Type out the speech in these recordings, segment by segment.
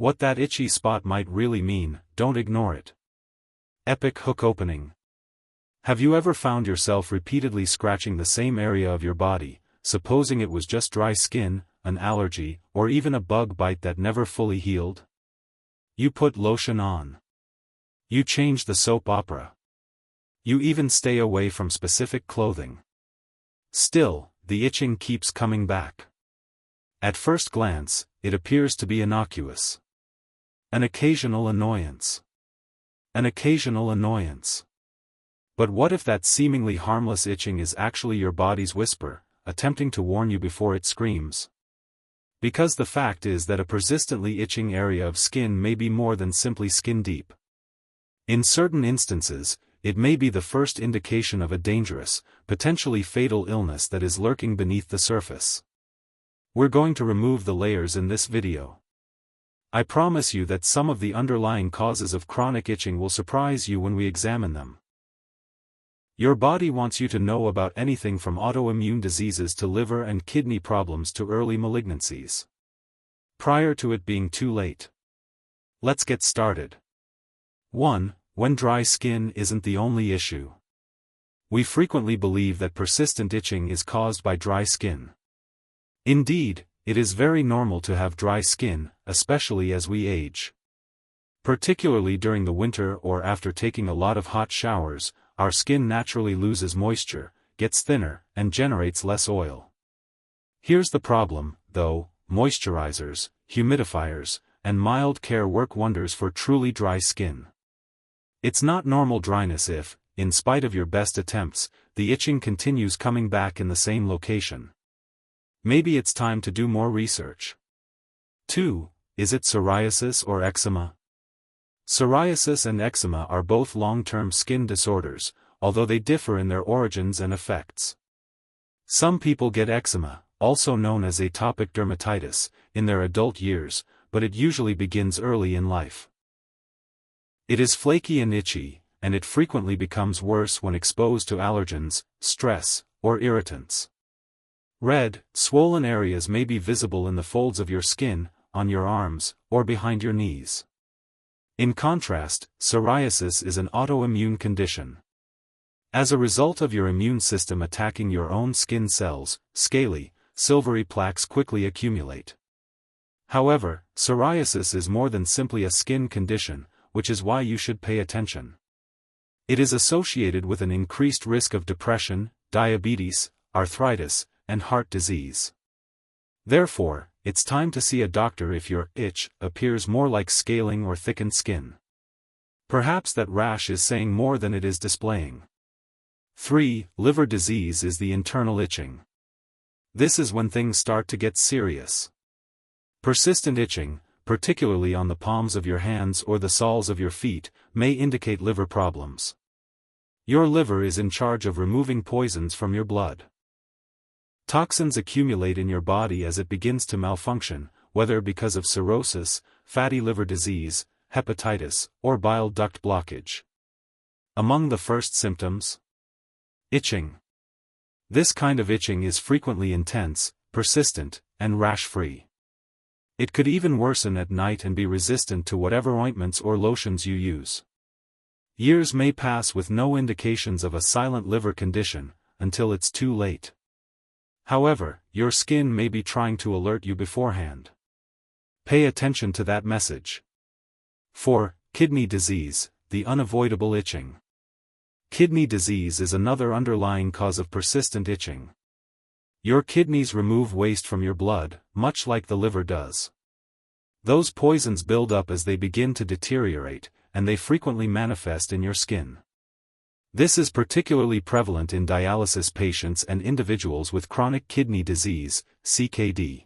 What that itchy spot might really mean, don't ignore it. Epic hook opening. Have you ever found yourself repeatedly scratching the same area of your body, supposing it was just dry skin, an allergy, or even a bug bite that never fully healed? You put lotion on. You change the soap opera. You even stay away from specific clothing. Still, the itching keeps coming back. At first glance, it appears to be innocuous. An occasional annoyance. An occasional annoyance. But what if that seemingly harmless itching is actually your body's whisper, attempting to warn you before it screams? Because the fact is that a persistently itching area of skin may be more than simply skin deep. In certain instances, it may be the first indication of a dangerous, potentially fatal illness that is lurking beneath the surface. We're going to remove the layers in this video. I promise you that some of the underlying causes of chronic itching will surprise you when we examine them. Your body wants you to know about anything from autoimmune diseases to liver and kidney problems to early malignancies. Prior to it being too late. Let's get started. 1. When dry skin isn't the only issue. We frequently believe that persistent itching is caused by dry skin. Indeed, it is very normal to have dry skin, especially as we age. Particularly during the winter or after taking a lot of hot showers, our skin naturally loses moisture, gets thinner, and generates less oil. Here's the problem, though: moisturizers, humidifiers, and mild care work wonders for truly dry skin. It's not normal dryness if, in spite of your best attempts, the itching continues coming back in the same location. Maybe it's time to do more research. 2. Is it psoriasis or eczema? Psoriasis and eczema are both long-term skin disorders, although they differ in their origins and effects. Some people get eczema, also known as atopic dermatitis, in their adult years, but it usually begins early in life. It is flaky and itchy, and it frequently becomes worse when exposed to allergens, stress, or irritants. Red, swollen areas may be visible in the folds of your skin, on your arms, or behind your knees. In contrast, psoriasis is an autoimmune condition. As a result of your immune system attacking your own skin cells, scaly, silvery plaques quickly accumulate. However, psoriasis is more than simply a skin condition, which is why you should pay attention. It is associated with an increased risk of depression, diabetes, arthritis, and heart disease. Therefore, it's time to see a doctor if your itch appears more like scaling or thickened skin. Perhaps that rash is saying more than it is displaying. 3. Liver disease is the internal itching. This is when things start to get serious. Persistent itching, particularly on the palms of your hands or the soles of your feet, may indicate liver problems. Your liver is in charge of removing poisons from your blood. Toxins accumulate in your body as it begins to malfunction, whether because of cirrhosis, fatty liver disease, hepatitis, or bile duct blockage. Among the first symptoms: itching. This kind of itching is frequently intense, persistent, and rash-free. It could even worsen at night and be resistant to whatever ointments or lotions you use. Years may pass with no indications of a silent liver condition, until it's too late. However, your skin may be trying to alert you beforehand. Pay attention to that message. 4. Kidney disease, the unavoidable itching. Kidney disease is another underlying cause of persistent itching. Your kidneys remove waste from your blood, much like the liver does. Those poisons build up as they begin to deteriorate, and they frequently manifest in your skin. This is particularly prevalent in dialysis patients and individuals with chronic kidney disease, CKD.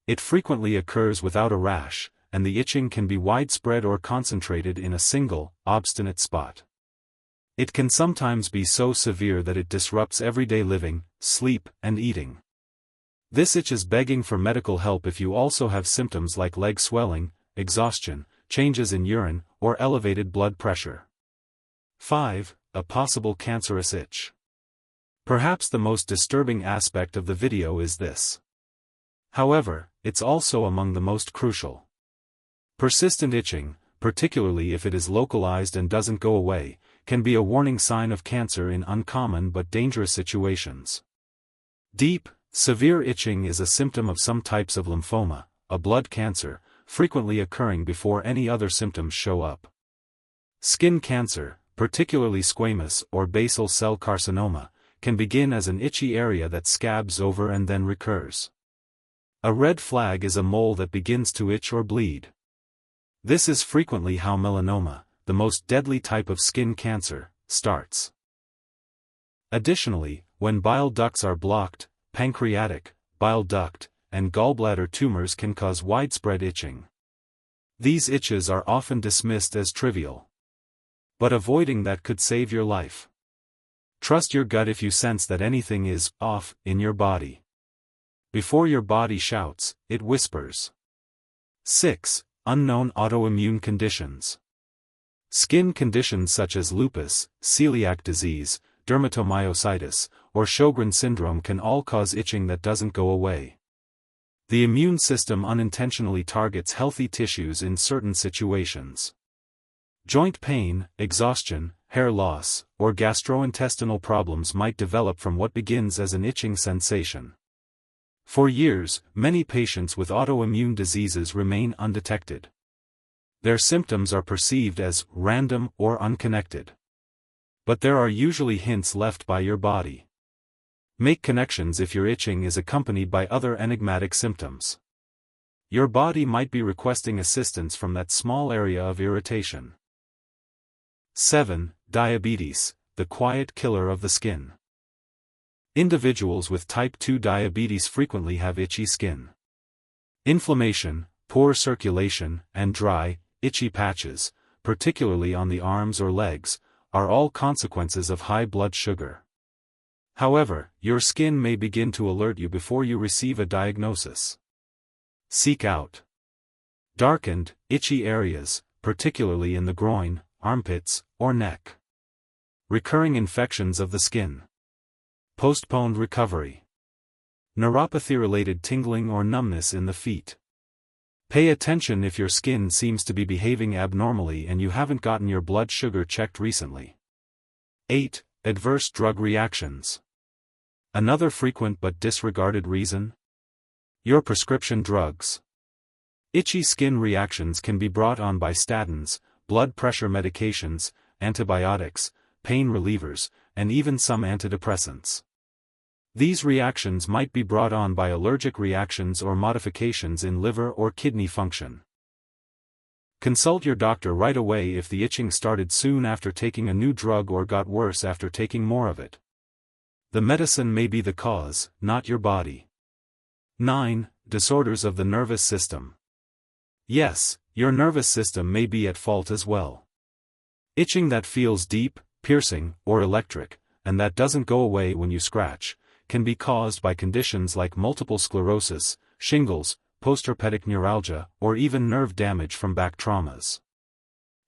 It frequently occurs without a rash, and the itching can be widespread or concentrated in a single, obstinate spot. It can sometimes be so severe that it disrupts everyday living, sleep, and eating. This itch is begging for medical help if you also have symptoms like leg swelling, exhaustion, changes in urine, or elevated blood pressure. 5. A possible cancerous itch. Perhaps the most disturbing aspect of the video is this. However, it's also among the most crucial. Persistent itching, particularly if it is localized and doesn't go away, can be a warning sign of cancer in uncommon but dangerous situations. Deep, severe itching is a symptom of some types of lymphoma, a blood cancer, frequently occurring before any other symptoms show up. Skin cancer, particularly squamous or basal cell carcinoma, can begin as an itchy area that scabs over and then recurs. A red flag is a mole that begins to itch or bleed. This is frequently how melanoma, the most deadly type of skin cancer, starts. Additionally, when bile ducts are blocked, pancreatic, bile duct, and gallbladder tumors can cause widespread itching. These itches are often dismissed as trivial. But avoiding that could save your life. Trust your gut if you sense that anything is off in your body. Before your body shouts, it whispers. 6. Unknown autoimmune conditions. Skin conditions such as lupus, celiac disease, dermatomyositis, or Sjogren syndrome can all cause itching that doesn't go away. The immune system unintentionally targets healthy tissues in certain situations. Joint pain, exhaustion, hair loss, or gastrointestinal problems might develop from what begins as an itching sensation. For years, many patients with autoimmune diseases remain undetected. Their symptoms are perceived as random or unconnected. But there are usually hints left by your body. Make connections if your itching is accompanied by other enigmatic symptoms. Your body might be requesting assistance from that small area of irritation. 7. Diabetes, the quiet killer of the skin. Individuals with type 2 diabetes frequently have itchy skin. Inflammation, poor circulation, and dry, itchy patches, particularly on the arms or legs, are all consequences of high blood sugar. However, your skin may begin to alert you before you receive a diagnosis. Seek out darkened, itchy areas, particularly in the groin, armpits, or neck. Recurring infections of the skin. Postponed recovery. Neuropathy-related tingling or numbness in the feet. Pay attention if your skin seems to be behaving abnormally and you haven't gotten your blood sugar checked recently. 8. Adverse drug reactions. Another frequent but disregarded reason? Your prescription drugs. Itchy skin reactions can be brought on by statins, blood pressure medications, antibiotics, pain relievers, and even some antidepressants. These reactions might be brought on by allergic reactions or modifications in liver or kidney function. Consult your doctor right away if the itching started soon after taking a new drug or got worse after taking more of it. The medicine may be the cause, not your body. 9. Disorders of the nervous system. Yes, your nervous system may be at fault as well. Itching that feels deep, piercing, or electric, and that doesn't go away when you scratch, can be caused by conditions like multiple sclerosis, shingles, postherpetic neuralgia, or even nerve damage from back traumas.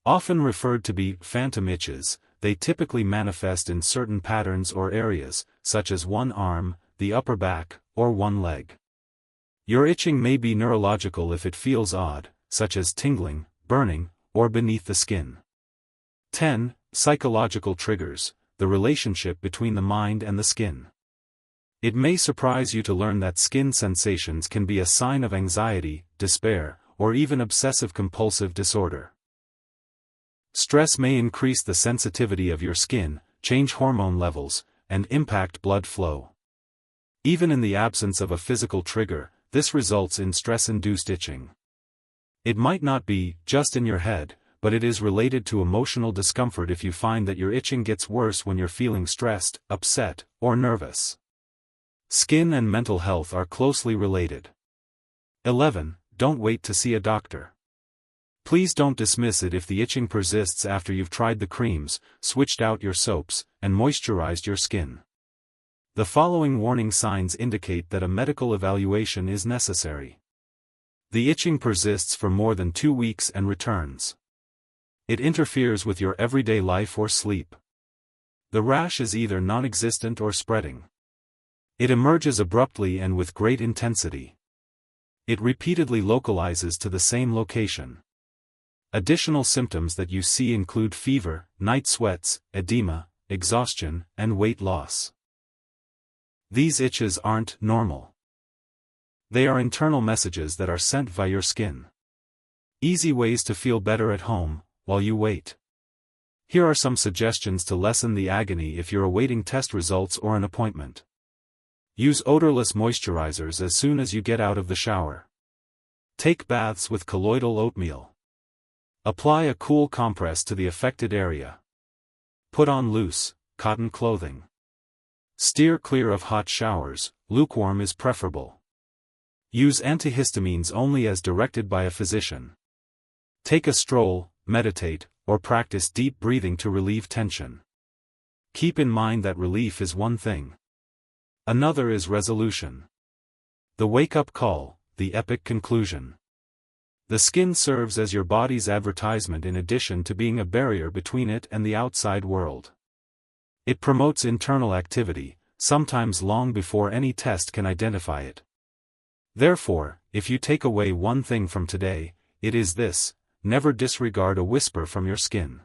Often referred to be phantom itches, they typically manifest in certain patterns or areas, such as one arm, the upper back, or one leg. Your itching may be neurological if it feels odd, such as tingling, burning, or beneath the skin. 10. Psychological triggers, the relationship between the mind and the skin. It may surprise you to learn that skin sensations can be a sign of anxiety, despair, or even obsessive-compulsive disorder. Stress may increase the sensitivity of your skin, change hormone levels, and impact blood flow. Even in the absence of a physical trigger, this results in stress-induced itching. It might not be just in your head, but it is related to emotional discomfort if you find that your itching gets worse when you're feeling stressed, upset, or nervous. Skin and mental health are closely related. 11. Don't wait to see a doctor. Please don't dismiss it if the itching persists after you've tried the creams, switched out your soaps, and moisturized your skin. The following warning signs indicate that a medical evaluation is necessary. The itching persists for more than 2 weeks and returns. It interferes with your everyday life or sleep. The rash is either non-existent or spreading. It emerges abruptly and with great intensity. It repeatedly localizes to the same location. Additional symptoms that you see include fever, night sweats, edema, exhaustion, and weight loss. These itches aren't normal. They are internal messages that are sent via your skin. Easy ways to feel better at home, while you wait. Here are some suggestions to lessen the agony if you're awaiting test results or an appointment. Use odorless moisturizers as soon as you get out of the shower. Take baths with colloidal oatmeal. Apply a cool compress to the affected area. Put on loose, cotton clothing. Steer clear of hot showers, lukewarm is preferable. Use antihistamines only as directed by a physician. Take a stroll, meditate, or practice deep breathing to relieve tension. Keep in mind that relief is one thing. Another is resolution. The wake-up call, the epic conclusion. The skin serves as your body's advertisement in addition to being a barrier between it and the outside world. It promotes internal activity, sometimes long before any test can identify it. Therefore, if you take away one thing from today, it is this: never disregard a whisper from your skin.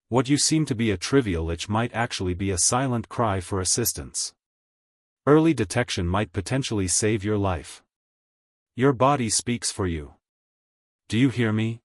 What you seem to be a trivial itch might actually be a silent cry for assistance. Early detection might potentially save your life. Your body speaks for you. Do you hear me?